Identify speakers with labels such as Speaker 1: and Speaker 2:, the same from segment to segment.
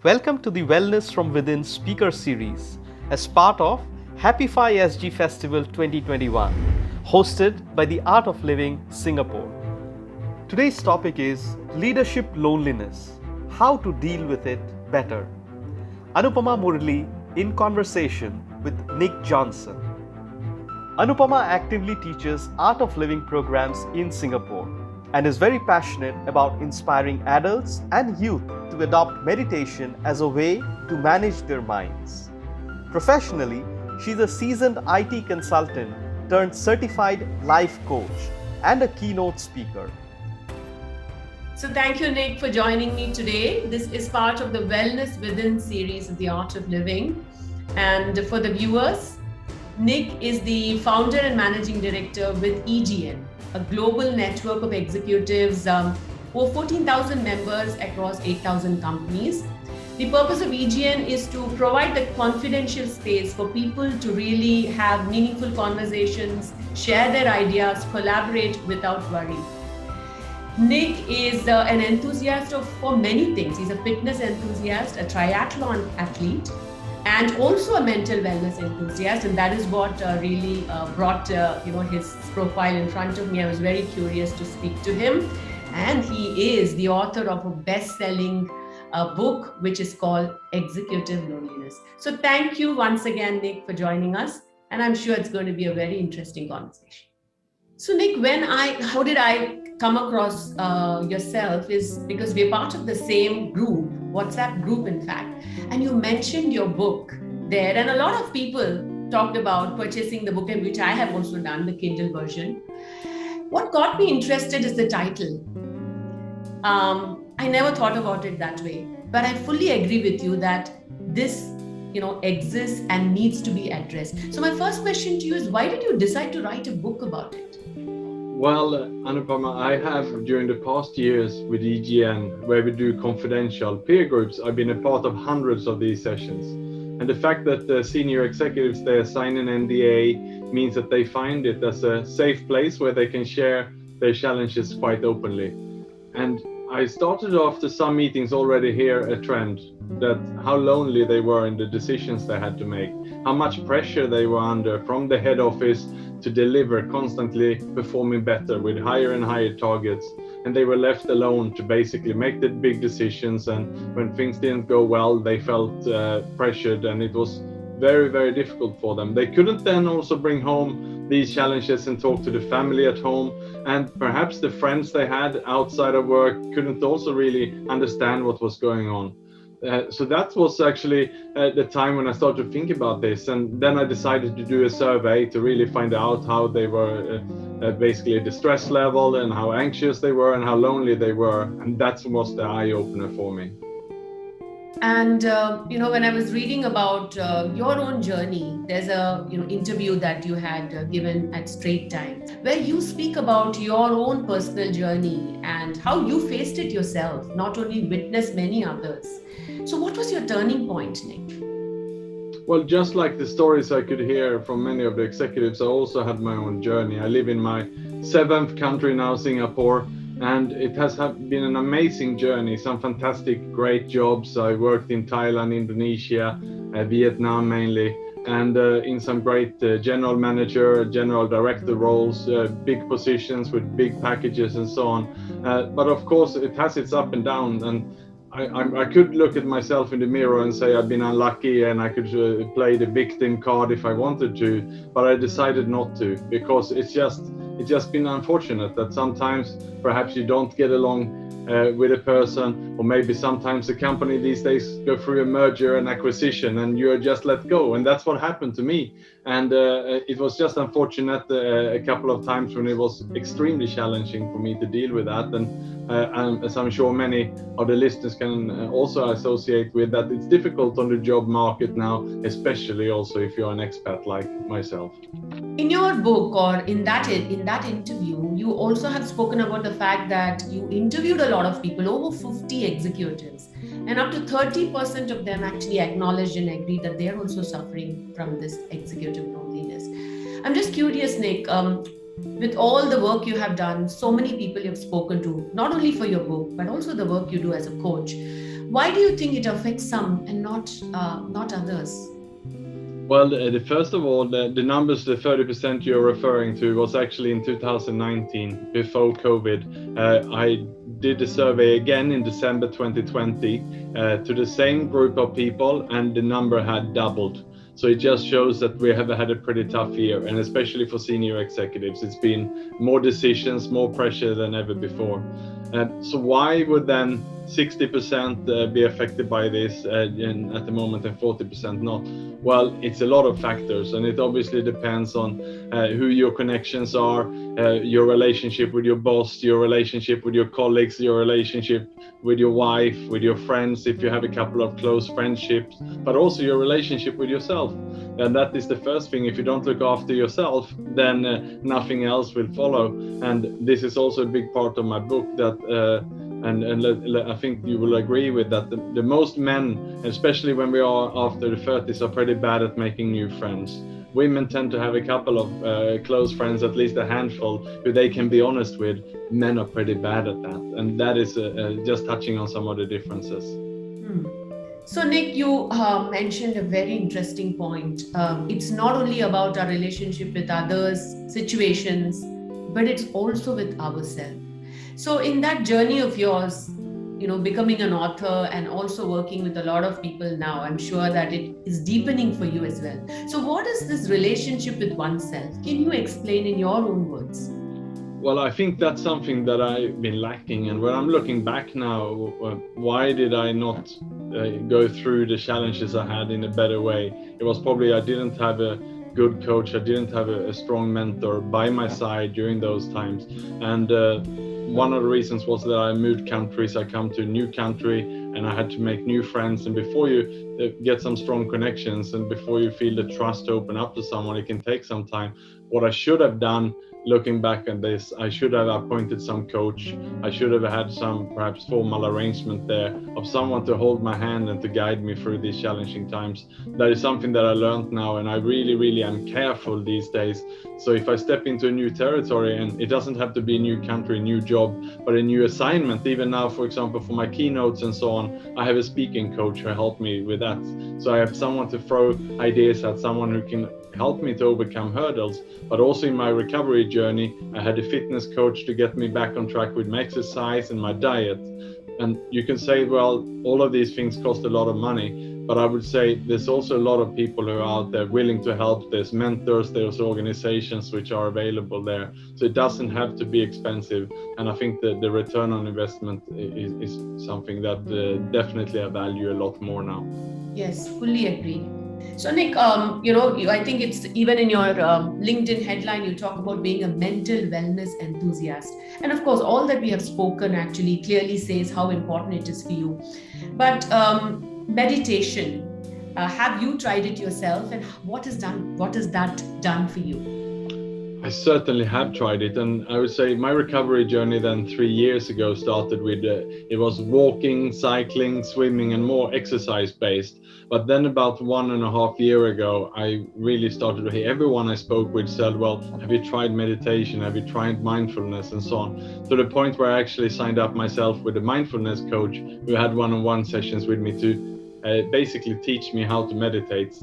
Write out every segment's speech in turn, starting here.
Speaker 1: Welcome to the Wellness from Within speaker series as part of Happify SG Festival 2021, hosted by the Art of Living Singapore. Today's topic is leadership loneliness, how to deal with it better. Anupama Murali in conversation with Nick Jonsson. Anupama actively teaches Art of Living programs in Singapore and is very passionate about inspiring adults and youth to adopt meditation as a way to manage their minds. Professionally, she's a seasoned IT consultant turned certified life coach and a keynote speaker.
Speaker 2: So thank you, Nick, for joining me today. This is part of the Wellness Within series of the Art of Living. And for the viewers, Nick is the founder and managing director with EGN, a global network of executives, over 14,000 members across 8,000 companies. The purpose of EGN is to provide the confidential space for people to really have meaningful conversations, share their ideas, collaborate without worry. Nick is an enthusiast for many things. He's a fitness enthusiast, a triathlon athlete, and also a mental wellness enthusiast, and that is what really brought his profile in front of me. I was very curious to speak to him, and he is the author of a best-selling book which is called Executive Loneliness. So thank you once again, Nick, for joining us, and I'm sure it's going to be a very interesting conversation. So Nick, how did I come across yourself is because we're part of the same group, WhatsApp group in fact, and you mentioned your book there, and a lot of people talked about purchasing the book, which I have also done, the Kindle version. What got me interested is the title. I never thought about it that way, but I fully agree with you that this exists and needs to be addressed. So my first question to you is, why did you decide to write a book about it?
Speaker 3: Well, Anupama, I have during the past years with EGN, where we do confidential peer groups, I've been a part of hundreds of these sessions. And the fact that the senior executives there sign an NDA means that they find it as a safe place where they can share their challenges quite openly. And I started after some meetings already hear a trend that how lonely they were in the decisions they had to make, how much pressure they were under from the head office to deliver, constantly performing better with higher and higher targets. And they were left alone to basically make the big decisions. And when things didn't go well, they felt pressured, and it was very, very difficult for them. They couldn't then also bring home these challenges and talk to the family at home. And perhaps the friends they had outside of work couldn't also really understand what was going on. So that was actually the time when I started to think about this, and then I decided to do a survey to really find out how they were, basically the stress level and how anxious they were and how lonely they were, and that was the eye-opener for me.
Speaker 2: And when I was reading about your own journey, there's a interview that you had given at Straight Times, where you speak about your own personal journey and how you faced it yourself, not only witnessed many others. So what was your turning point, Nick?
Speaker 3: Well, just like the stories I could hear from many of the executives, I also had my own journey. I live in my 7th country now, Singapore, and it has been an amazing journey. Some fantastic, great jobs. I worked in Thailand, Indonesia, Vietnam mainly, and in some great general manager, general director roles, big positions with big packages and so on. But of course, it has its up and downs, and I could look at myself in the mirror and say I've been unlucky, and I could play the victim card if I wanted to, but I decided not to, because it's just been unfortunate that sometimes perhaps you don't get along with a person, or maybe sometimes the company these days go through a merger and acquisition and you're just let go, and that's what happened to me. And it was just unfortunate a couple of times when it was extremely challenging for me to deal with that. And as I'm sure many of the listeners can also associate with, that it's difficult on the job market now, especially also if you're an expat like myself.
Speaker 2: In your book, or in that interview, you also have spoken about the fact that you interviewed a lot of people, over 50 executives, and up to 30% of them actually acknowledged and agreed that they are also suffering from this executive loneliness. I'm just curious, Nick, with all the work you have done, so many people you've spoken to, not only for your book, but also the work you do as a coach, Why do you think it affects some and not others?
Speaker 3: Well, first of all, the numbers, the 30% you're referring to was actually in 2019, before COVID. I did a survey again in December 2020 to the same group of people, and the number had doubled. So it just shows that we have had a pretty tough year, and especially for senior executives, it's been more decisions, more pressure than ever before. So why would then 60% be affected by this and at the moment and 40% not? Well, it's a lot of factors, and it obviously depends on who your connections are, your relationship with your boss, your relationship with your colleagues, your relationship with your wife, with your friends, if you have a couple of close friendships, but also your relationship with yourself. And that is the first thing. If you don't look after yourself, then nothing else will follow. And this is also a big part of my book that and I think you will agree with that. The most men, especially when we are after the 30s, are pretty bad at making new friends. Women tend to have a couple of close friends, at least a handful, who they can be honest with. Men are pretty bad at that. And that is just touching on some of the differences.
Speaker 2: So Nick, you mentioned a very interesting point. It's not only about our relationship with others, situations, but it's also with ourselves. So in that journey of yours, becoming an author and also working with a lot of people now, I'm sure that it is deepening for you as well. So what is this relationship with oneself? Can you explain in your own words?
Speaker 3: Well, I think that's something that I've been lacking. And when I'm looking back now, why did I not go through the challenges I had in a better way? It was probably I didn't have a good coach. I didn't have a strong mentor by my side during those times. And one of the reasons was that I moved countries. I come to a new country and I had to make new friends. And before you get some strong connections and before you feel the trust to open up to someone, it can take some time. What I should have done, looking back at this, I should have appointed some coach. I should have had some perhaps formal arrangement there of someone to hold my hand and to guide me through these challenging times. That is something that I learned now, and I really am careful these days. So if I step into a new territory, and it doesn't have to be a new country, new job, but a new assignment, even now, for example, for my keynotes and so on, I have a speaking coach who helped me with that. So I have someone to throw ideas at, someone who can help me to overcome hurdles. But also in my recovery journey, I had a fitness coach to get me back on track with my exercise and my diet. And you can say, well, all of these things cost a lot of money, but I would say there's also a lot of people who are out there willing to help. There's mentors, there's organizations which are available there. So it doesn't have to be expensive. And I think that the return on investment is something that definitely I value a lot more now.
Speaker 2: Yes, fully agree. So Nick, I think it's even in your LinkedIn headline, you talk about being a mental wellness enthusiast. And of course, all that we have spoken actually clearly says how important it is for you. But meditation, have you tried it yourself, and what has that done for you?
Speaker 3: I certainly have tried it, and I would say my recovery journey then 3 years ago started with, it was walking, cycling, swimming, and more exercise based. But then about 1.5 years ago, I really started to hear everyone I spoke with said, well, have you tried meditation? Have you tried mindfulness and so on? To the point where I actually signed up myself with a mindfulness coach who had one-on-one sessions with me to basically teach me how to meditate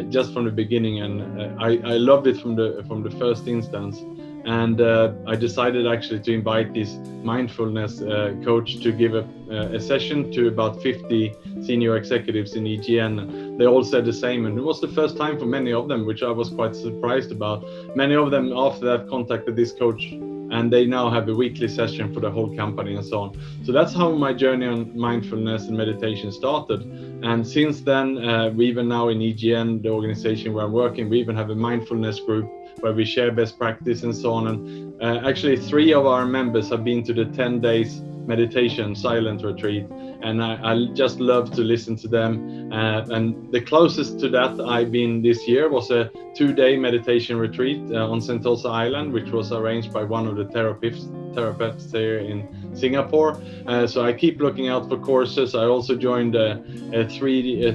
Speaker 3: just from the beginning, and I loved it from the first instance. And I decided actually to invite this mindfulness coach to give a session to about 50 senior executives in EGN. They all said the same, and it was the first time for many of them, which I was quite surprised about. Many of them after that contacted this coach, and they now have a weekly session for the whole company and so on. So that's how my journey on mindfulness and meditation started. And since then, we even now in EGN, the organization where I'm working, we even have a mindfulness group where we share best practice and so on. And actually 3 of our members have been to the 10 days meditation silent retreat, and I just love to listen to them. And the closest to that I've been this year was a 2-day meditation retreat on Sentosa Island, which was arranged by one of the therapists here in Singapore. So I keep looking out for courses. I also joined a three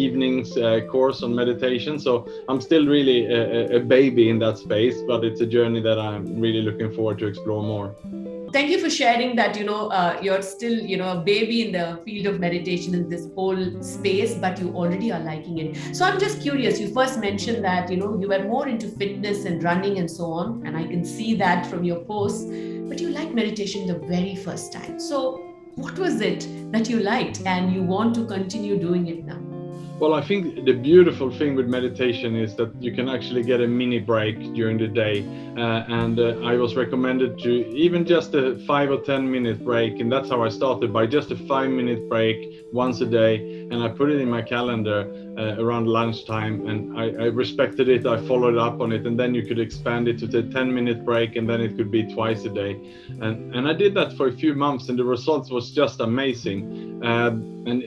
Speaker 3: evenings course on meditation. So I'm still really a baby in that space, but it's a journey that I'm really looking forward to explore more.
Speaker 2: Thank you for sharing that, you're still, a baby in the field of meditation in this whole space, but you already are liking it. So I'm just curious, you first mentioned that, you were more into fitness and running and so on. And I can see that from your posts, but you liked meditation the very first time. So what was it that you liked and you want to continue doing it now?
Speaker 3: Well, I think the beautiful thing with meditation is that you can actually get a mini break during the day. I was recommended to even just a 5 or 10 minute break. And that's how I started, by just a 5-minute break once a day. And I put it in my calendar around lunchtime, and I respected it. I followed up on it, and then you could expand it to the 10-minute break, and then it could be twice a day. And I did that for a few months, and the results was just amazing. And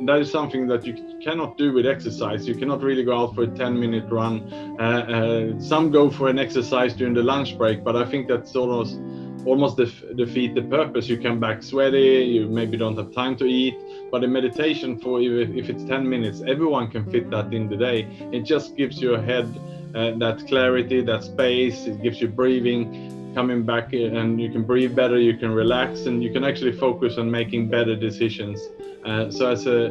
Speaker 3: that is something that you cannot do with exercise. You cannot really go out for a 10-minute run. Some go for an exercise during the lunch break, but I think that's almost defeat the purpose. You come back sweaty, you maybe don't have time to eat. But in meditation, for if it's 10 minutes, everyone can fit that in the day. It just gives your head that clarity, that space. It gives you breathing, coming back, and you can breathe better, you can relax, and you can actually focus on making better decisions. So as a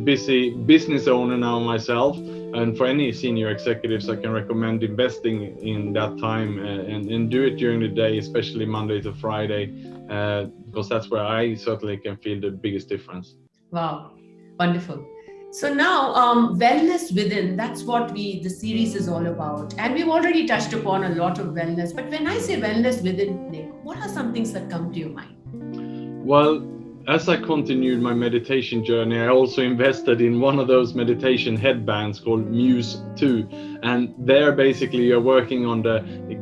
Speaker 3: busy business owner now myself, and for any senior executives, I can recommend investing in that time and do it during the day, especially Monday to Friday, because that's where I certainly can feel the biggest difference.
Speaker 2: Wow, wonderful. So now, wellness within, that's what the series is all about. And we've already touched upon a lot of wellness. But when I say wellness within, Nick, what are some things that come to your mind?
Speaker 3: Well, as I continued my meditation journey, I also invested in one of those meditation headbands called Muse 2. And there basically you're working on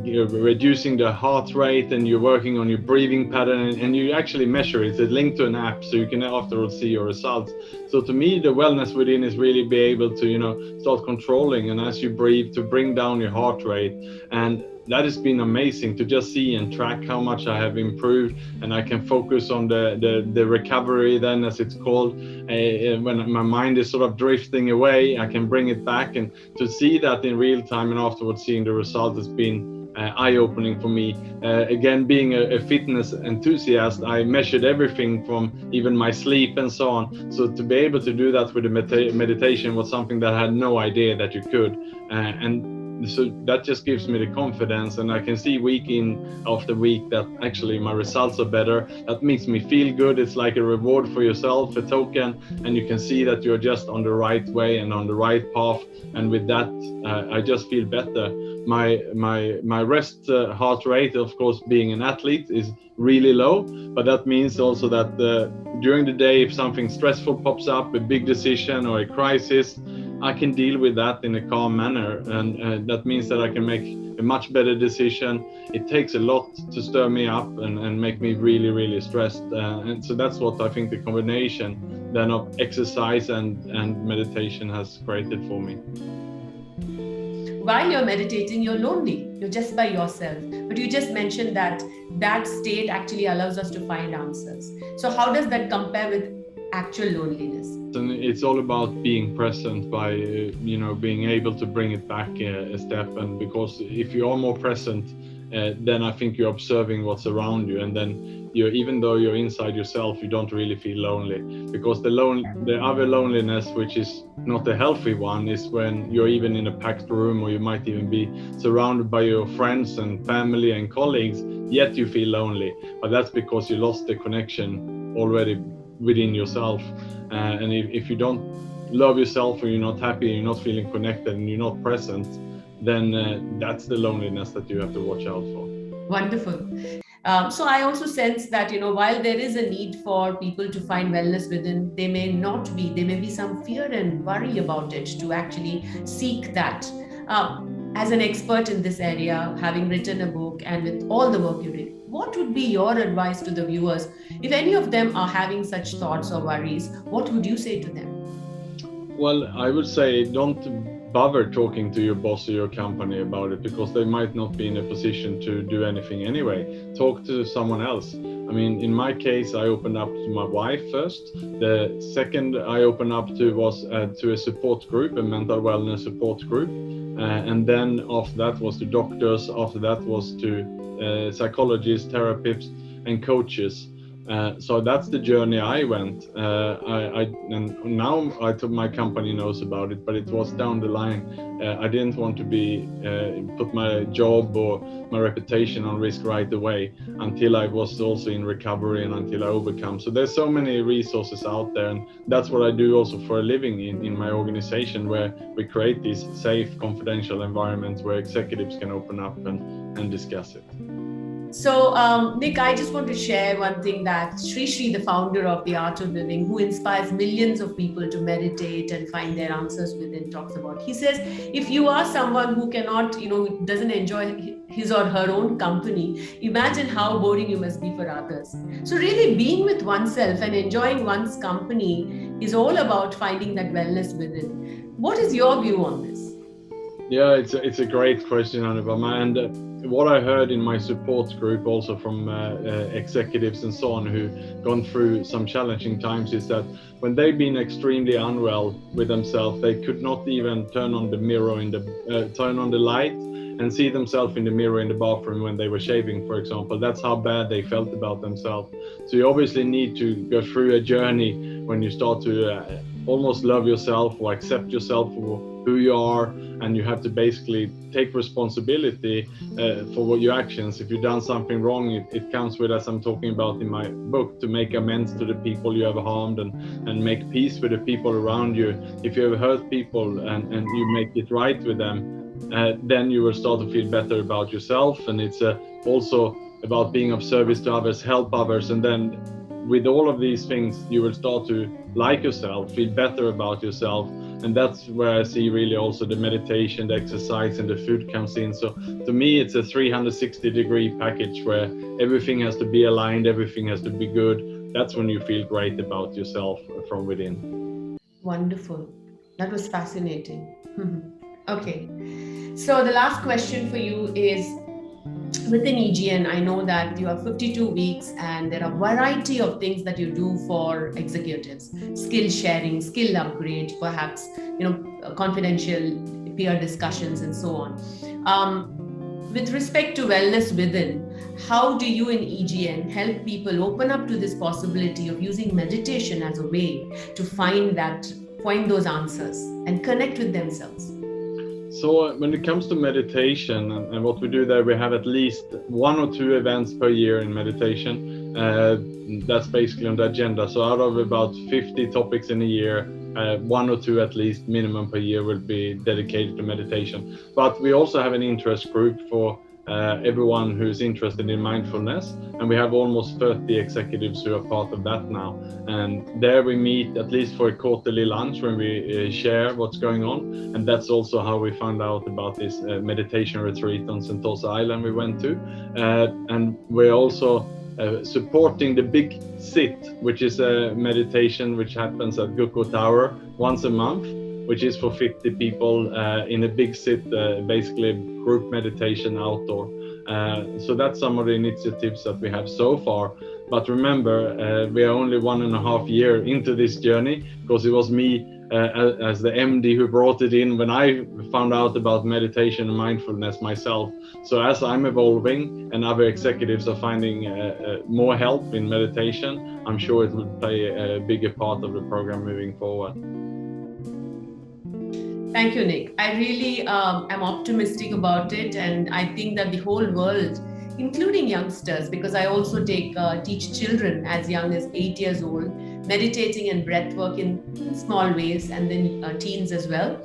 Speaker 3: you're reducing the heart rate, and you're working on your breathing pattern, and you actually measure it. It's linked to an app, so you can afterwards see your results. So to me, the wellness within is really be able to, start controlling, and as you breathe, to bring down your heart rate. And that has been amazing to just see and track how much I have improved, and I can focus on the recovery then, as it's called. When my mind is sort of drifting away, I can bring it back, and to see that in real time and afterwards seeing the result has been eye-opening for me. Again, being a fitness enthusiast, I measured everything from even my sleep and so on. So to be able to do that with the meditation was something that I had no idea that you could. So that just gives me the confidence, and I can see week in after week that actually my results are better. That makes me feel good. It's like a reward for yourself, a token, and you can see that you're just on the right way and on the right path. And with that, I just feel better. My rest heart rate, of course, being an athlete, is really low, but that means also that during the day, if something stressful pops up, a big decision or a crisis, I can deal with that in a calm manner, and that means that I can make a much better decision. It takes a lot to stir me up and make me really, really stressed, and so that's what I think the combination then of exercise and meditation has created for me.
Speaker 2: While you're meditating, you're lonely. You're just by yourself. But you just mentioned that state actually allows us to find answers. So how does that compare with actual loneliness?
Speaker 3: And it's all about being present, by being able to bring it back a step. And because if you are more present, then I think you're observing what's around you, and then even though you're inside yourself, you don't really feel lonely. Because the other loneliness, which is not a healthy one, is when you're even in a packed room, or you might even be surrounded by your friends and family and colleagues, yet you feel lonely. But that's because you lost the connection already within yourself. And if you don't love yourself, or you're not happy, you're not feeling connected, and you're not present, then that's the loneliness that you have to watch out for.
Speaker 2: Wonderful. So I also sense that, while there is a need for people to find wellness within, there may be some fear and worry about it to actually seek that. As an expert in this area, having written a book and with all the work you did, what would be your advice to the viewers? If any of them are having such thoughts or worries, what would you say to them?
Speaker 3: Well, I would say don't bother talking to your boss or your company about it, because they might not be in a position to do anything anyway. Talk to someone else. I mean, in my case, I opened up to my wife first. The second I opened up to was to a support group, a mental wellness support group. And then after that was to doctors, after that was to psychologists, therapists. and coaches. So that's the journey I went. And now my company knows about it, but it was down the line. I didn't want to put my job or my reputation on risk right away until I was also in recovery and until I overcome. So there's so many resources out there, and that's what I do also for a living in my organization, where we create these safe, confidential environments where executives can open up and discuss it.
Speaker 2: So, Nick, I just want to share one thing that Sri, the founder of The Art of Living, who inspires millions of people to meditate and find their answers within, talks about. He says, if you are someone who cannot, doesn't enjoy his or her own company, imagine how boring you must be for others. So really being with oneself and enjoying one's company is all about finding that wellness within. What is your view on this?
Speaker 3: Yeah, it's a great question, Anupama. And what I heard in my support group also from executives and so on who gone through some challenging times is that when they've been extremely unwell with themselves, they could not even turn on the mirror turn on the light and see themselves in the mirror in the bathroom when they were shaving, for example. That's how bad they felt about themselves. So you obviously need to go through a journey when you start to almost love yourself or accept yourself for who you are, and you have to basically take responsibility for your actions. If you've done something wrong, it comes with, as I'm talking about in my book, to make amends to the people you have harmed and make peace with the people around you. If you have hurt people and you make it right with them, then you will start to feel better about yourself. And it's also about being of service to others, help others, and then with all of these things, you will start to like yourself, feel better about yourself. And that's where I see really also the meditation, the exercise, and the food comes in. So to me, it's a 360-degree package where everything has to be aligned, everything has to be good. That's when you feel great about yourself from within.
Speaker 2: Wonderful. That was fascinating. Okay. So the last question for you is, within EGN, I know that you have 52 weeks and there are a variety of things that you do for executives, skill sharing, skill upgrade, perhaps, confidential peer discussions and so on. With respect to wellness within, how do you in EGN help people open up to this possibility of using meditation as a way to find those answers and connect with themselves?
Speaker 3: So when it comes to meditation and what we do there, we have at least 1 or 2 events per year in meditation. That's basically on the agenda. So out of about 50 topics in a year, 1 or 2 at least minimum per year will be dedicated to meditation. But we also have an interest group for everyone who's interested in mindfulness, and we have almost 30 executives who are part of that now. And there we meet at least for a quarterly lunch when we share what's going on. And that's also how we found out about this meditation retreat on Sentosa Island we went to. And we're also supporting the Big Sit, which is a meditation which happens at Gukko Tower once a month, which is for 50 people in a big sit, basically group meditation outdoor. So that's some of the initiatives that we have so far. But remember, we are only 1.5 years into this journey, because it was me as the MD who brought it in when I found out about meditation and mindfulness myself. So as I'm evolving and other executives are finding more help in meditation, I'm sure it will play a bigger part of the program moving forward.
Speaker 2: Thank you, Nick. I really am optimistic about it, and I think that the whole world, including youngsters, because I also teach children as young as 8 years old, meditating and breath work in small ways, and then teens as well.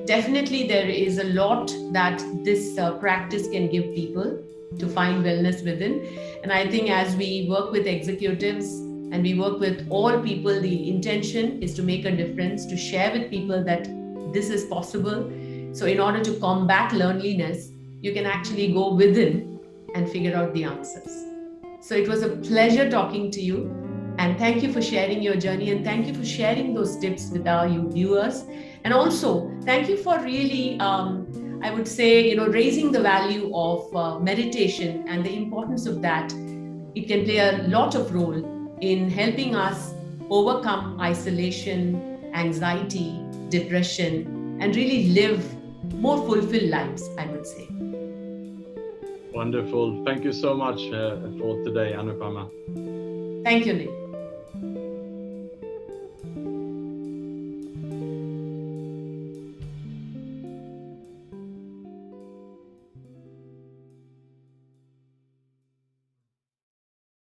Speaker 2: Definitely there is a lot that this practice can give people to find wellness within. And I think as we work with executives and we work with all people, the intention is to make a difference, to share with people that this is possible. So in order to combat loneliness, you can actually go within and figure out the answers. So it was a pleasure talking to you, and thank you for sharing your journey, and thank you for sharing those tips with our viewers. And also thank you for really, I would say, raising the value of meditation and the importance of that. It can play a lot of role in helping us overcome isolation, anxiety, depression, and really live more fulfilled lives, I would say.
Speaker 3: Wonderful. Thank you so much for today, Anupama.
Speaker 2: Thank you, Nick.